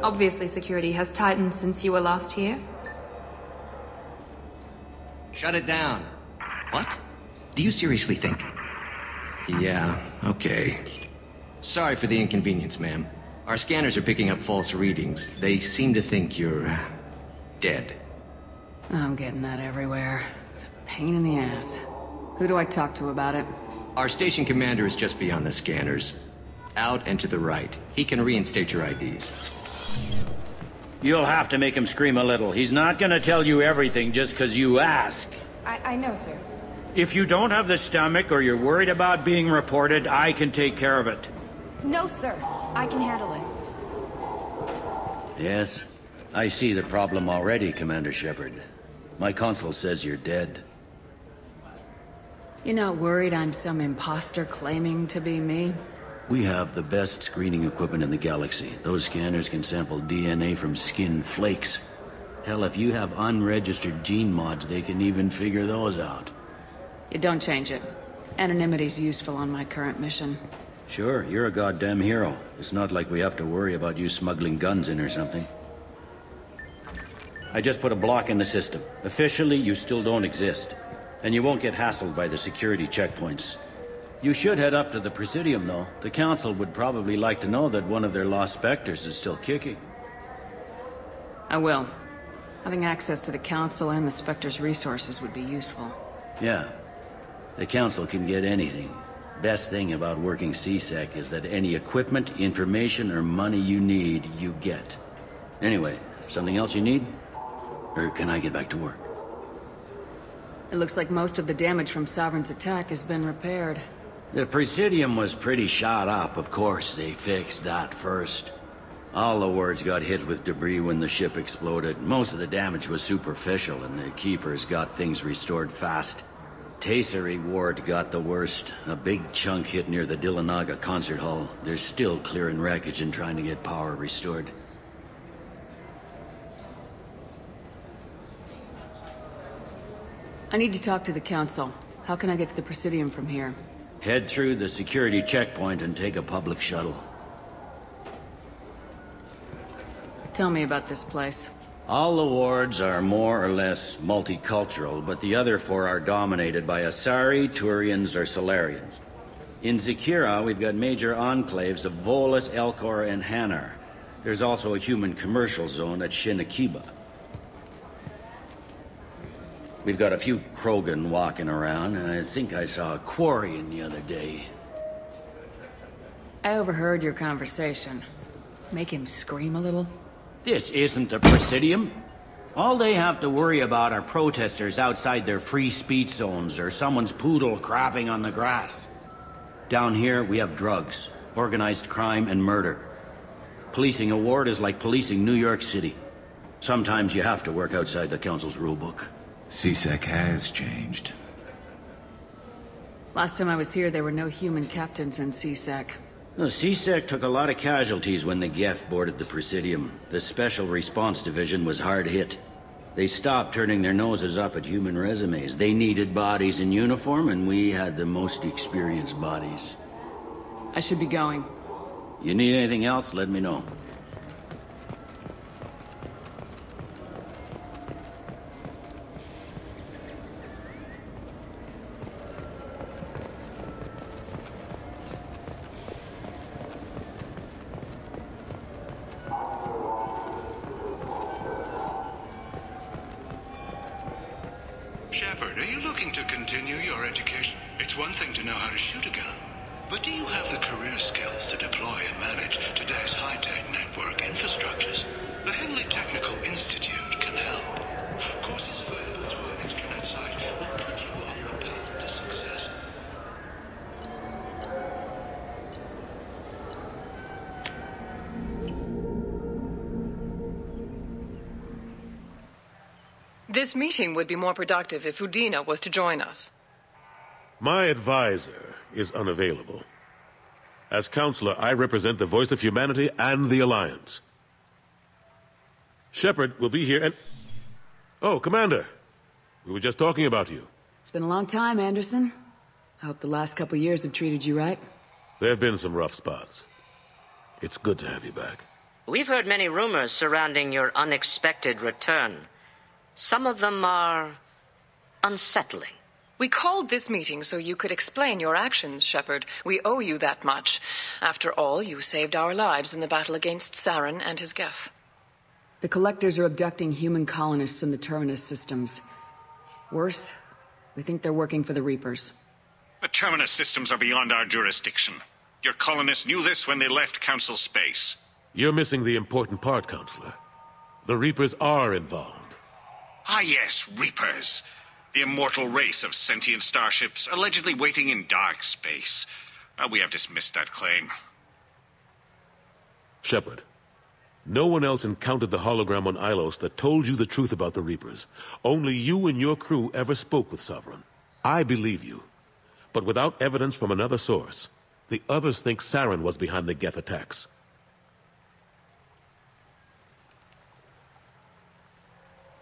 Obviously security has tightened since you were last here. Shut it down. What? Do you seriously think? Yeah, okay. Sorry for the inconvenience, ma'am. Our scanners are picking up false readings. They seem to think you're... dead. I'm getting that everywhere. It's a pain in the ass. Who do I talk to about it? Our station commander is just beyond the scanners. Out and to the right. He can reinstate your IDs. You'll have to make him scream a little. He's not gonna tell you everything just because you ask. I know, sir. If you don't have the stomach or you're worried about being reported, I can take care of it. No, sir. I can handle it. Yes, I see the problem already, Commander Sheppard. My console says you're dead. You're not worried I'm some imposter claiming to be me? We have the best screening equipment in the galaxy. Those scanners can sample DNA from skin flakes. Hell, if you have unregistered gene mods, they can even figure those out. You don't change it. Anonymity's useful on my current mission. Sure, you're a goddamn hero. It's not like we have to worry about you smuggling guns in or something. I just put a block in the system. Officially, you still don't exist. And you won't get hassled by the security checkpoints. You should head up to the Presidium, though. The Council would probably like to know that one of their lost specters is still kicking. I will. Having access to the Council and the Spectre's resources would be useful. Yeah. The Council can get anything. Best thing about working CSEC is that any equipment, information, or money you need, you get. Anyway, something else you need? Or can I get back to work? It looks like most of the damage from Sovereign's attack has been repaired. The Presidium was pretty shot up, of course. They fixed that first. All the wards got hit with debris when the ship exploded. Most of the damage was superficial, and the Keepers got things restored fast. Tasery Ward got the worst. A big chunk hit near the Dillanaga concert hall. They're still clearing wreckage and trying to get power restored. I need to talk to the Council. How can I get to the Presidium from here? Head through the security checkpoint and take a public shuttle. Tell me about this place. All the wards are more or less multicultural, but the other four are dominated by Asari, Turians, or Solarians. In Zakira, we've got major enclaves of Volus, Elcor, and Hanar. There's also a human commercial zone at Shinakiba. We've got a few Krogan walking around, and I think I saw a Quarian the other day. I overheard your conversation. Make him scream a little? This isn't a Presidium. All they have to worry about are protesters outside their free speech zones or someone's poodle crapping on the grass. Down here, we have drugs, organized crime, and murder. Policing a ward is like policing New York City. Sometimes you have to work outside the Council's rulebook. CSEC has changed. Last time I was here, there were no human captains in CSEC. The CSEC took a lot of casualties when the Geth boarded the Presidium. The Special Response Division was hard hit. They stopped turning their noses up at human resumes. They needed bodies in uniform, and we had the most experienced bodies. I should be going. You need anything else, let me know. Sheppard, are you looking to continue your education? It's one thing to know how to shoot a gun, but do you have the career skills to deploy and manage today's high-tech network infrastructures? The Henley Technical Institute can help. Courses available through an extranet site will put you on the path to success. This meeting would be more productive if Udina was to join us. My advisor is unavailable. As counselor, I represent the voice of humanity and the Alliance. Sheppard will be here and... Oh, Commander. We were just talking about you. It's been a long time, Anderson. I hope the last couple years have treated you right. There have been some rough spots. It's good to have you back. We've heard many rumors surrounding your unexpected return. Some of them are unsettling. We called this meeting so you could explain your actions, Sheppard. We owe you that much. After all, you saved our lives in the battle against Saren and his Geth. The Collectors are abducting human colonists in the Terminus systems. Worse, we think they're working for the Reapers. The Terminus systems are beyond our jurisdiction. Your colonists knew this when they left Council space. You're missing the important part, Counselor. The Reapers are involved. Ah yes, Reapers. The immortal race of sentient starships allegedly waiting in dark space. We have dismissed that claim. Sheppard, no one else encountered the hologram on Ilos that told you the truth about the Reapers. Only you and your crew ever spoke with Sovereign. I believe you. But without evidence from another source, the others think Saren was behind the Geth attacks.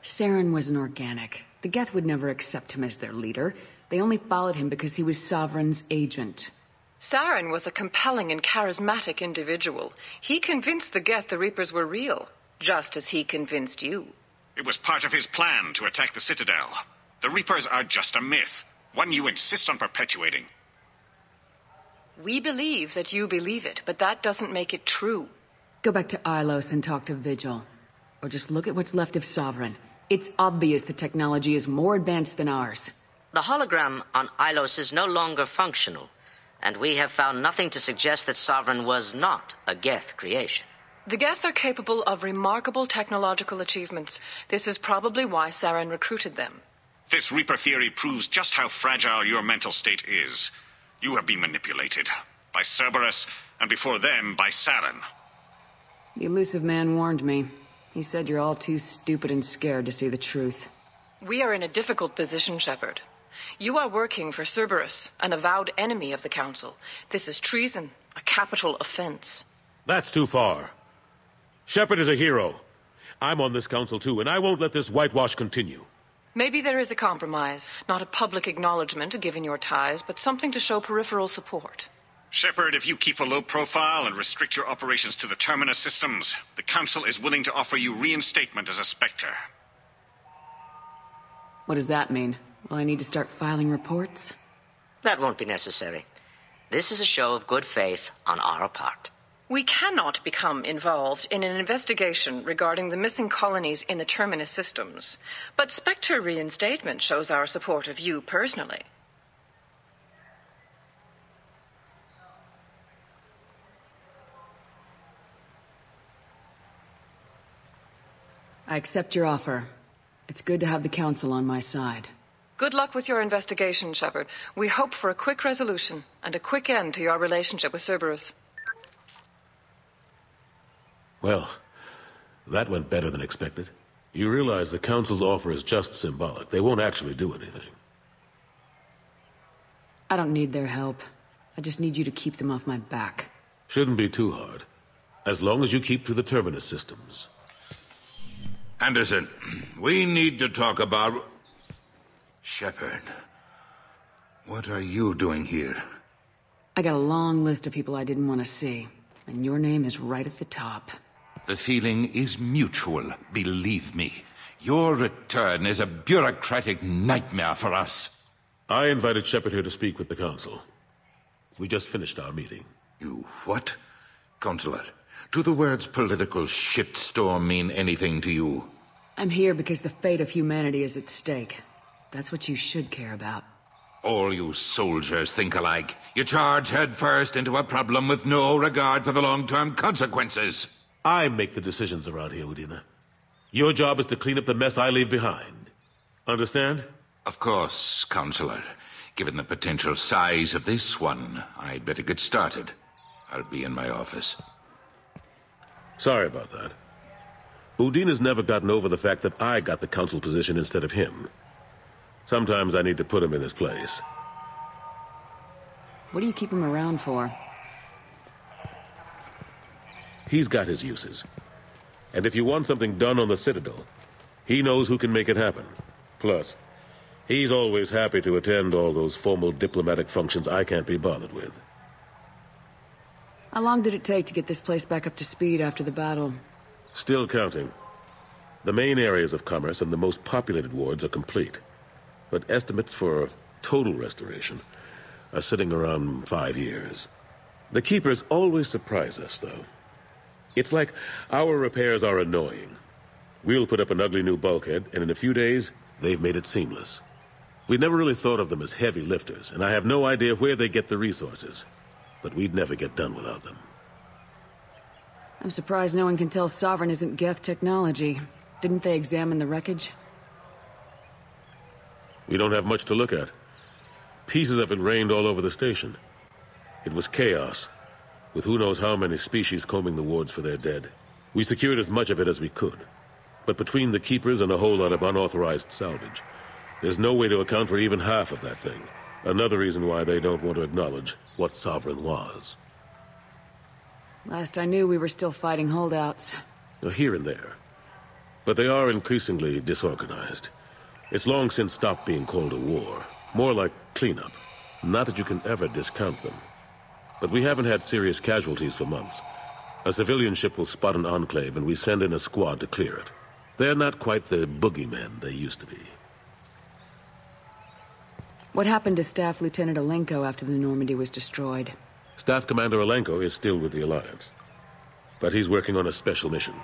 Saren was an organic. The Geth would never accept him as their leader. They only followed him because he was Sovereign's agent. Saren was a compelling and charismatic individual. He convinced the Geth the Reapers were real, just as he convinced you. It was part of his plan to attack the Citadel. The Reapers are just a myth, one you insist on perpetuating. We believe that you believe it, but that doesn't make it true. Go back to Ilos and talk to Vigil. Or just look at what's left of Sovereign. It's obvious the technology is more advanced than ours. The hologram on Ilos is no longer functional, and we have found nothing to suggest that Sovereign was not a Geth creation. The Geth are capable of remarkable technological achievements. This is probably why Saren recruited them. This Reaper theory proves just how fragile your mental state is. You have been manipulated. By Cerberus, and before them, by Saren. The elusive man warned me. He said you're all too stupid and scared to see the truth. We are in a difficult position, Sheppard. You are working for Cerberus, an avowed enemy of the Council. This is treason, a capital offense. That's too far. Sheppard is a hero. I'm on this council too, and I won't let this whitewash continue. Maybe there is a compromise. Not a public acknowledgement given your ties, but something to show peripheral support. Sheppard, if you keep a low profile and restrict your operations to the Terminus systems, the Council is willing to offer you reinstatement as a Spectre. What does that mean? Will I need to start filing reports? That won't be necessary. This is a show of good faith on our part. We cannot become involved in an investigation regarding the missing colonies in the Terminus systems, but Spectre reinstatement shows our support of you personally. I accept your offer. It's good to have the Council on my side. Good luck with your investigation, Sheppard. We hope for a quick resolution and a quick end to your relationship with Cerberus. Well, that went better than expected. You realize the Council's offer is just symbolic. They won't actually do anything. I don't need their help. I just need you to keep them off my back. Shouldn't be too hard. As long as you keep to the Terminus systems. Anderson, we need to talk about... Sheppard, what are you doing here? I got a long list of people I didn't want to see, and your name is right at the top. The feeling is mutual, believe me. Your return is a bureaucratic nightmare for us. I invited Sheppard here to speak with the Council. We just finished our meeting. You what? Counselor, do the words political shitstorm mean anything to you? I'm here because the fate of humanity is at stake. That's what you should care about. All you soldiers think alike. You charge headfirst into a problem with no regard for the long-term consequences. I make the decisions around here, Udina. Your job is to clean up the mess I leave behind. Understand? Of course, Counselor. Given the potential size of this one, I'd better get started. I'll be in my office. Sorry about that. Udina's never gotten over the fact that I got the Council position instead of him. Sometimes I need to put him in his place. What do you keep him around for? He's got his uses. And if you want something done on the Citadel, he knows who can make it happen. Plus, he's always happy to attend all those formal diplomatic functions I can't be bothered with. How long did it take to get this place back up to speed after the battle? Still counting. The main areas of commerce and the most populated wards are complete. But estimates for total restoration are sitting around 5 years. The Keepers always surprise us, though. It's like our repairs are annoying. We'll put up an ugly new bulkhead, and in a few days, they've made it seamless. We never really thought of them as heavy lifters, and I have no idea where they get the resources. But we'd never get done without them. I'm surprised no one can tell Sovereign isn't Geth technology. Didn't they examine the wreckage? We don't have much to look at. Pieces of it rained all over the station. It was chaos, with who knows how many species combing the wards for their dead. We secured as much of it as we could. But between the Keepers and a whole lot of unauthorized salvage, there's no way to account for even half of that thing. Another reason why they don't want to acknowledge what Sovereign was. Last I knew, we were still fighting holdouts. Here and there. But they are increasingly disorganized. It's long since stopped being called a war. More like cleanup. Not that you can ever discount them. But we haven't had serious casualties for months. A civilian ship will spot an enclave and we send in a squad to clear it. They're not quite the boogeymen they used to be. What happened to Staff Lieutenant Alenko after the Normandy was destroyed? Staff Commander Alenko is still with the Alliance. But he's working on a special mission.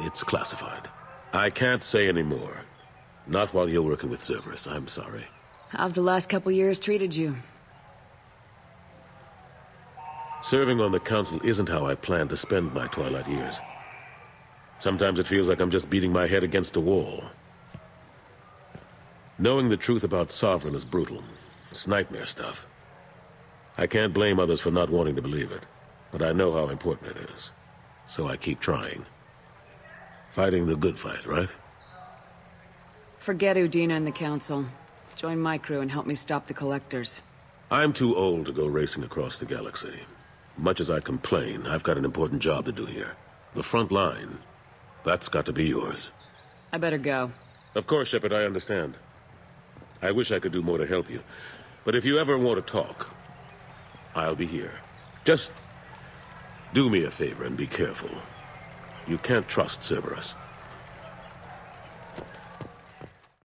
It's classified. I can't say any more. Not while you're working with Cerberus, I'm sorry. How have the last couple years treated you? Serving on the Council isn't how I plan to spend my twilight years. Sometimes it feels like I'm just beating my head against a wall. Knowing the truth about Sovereign is brutal. It's nightmare stuff. I can't blame others for not wanting to believe it, but I know how important it is. So I keep trying. Fighting the good fight, right? Forget Udina and the Council. Join my crew and help me stop the Collectors. I'm too old to go racing across the galaxy. Much as I complain, I've got an important job to do here. The front line. That's got to be yours. I better go. Of course, Sheppard, I understand. I wish I could do more to help you. But if you ever want to talk, I'll be here. Just do me a favor and be careful. You can't trust Cerberus.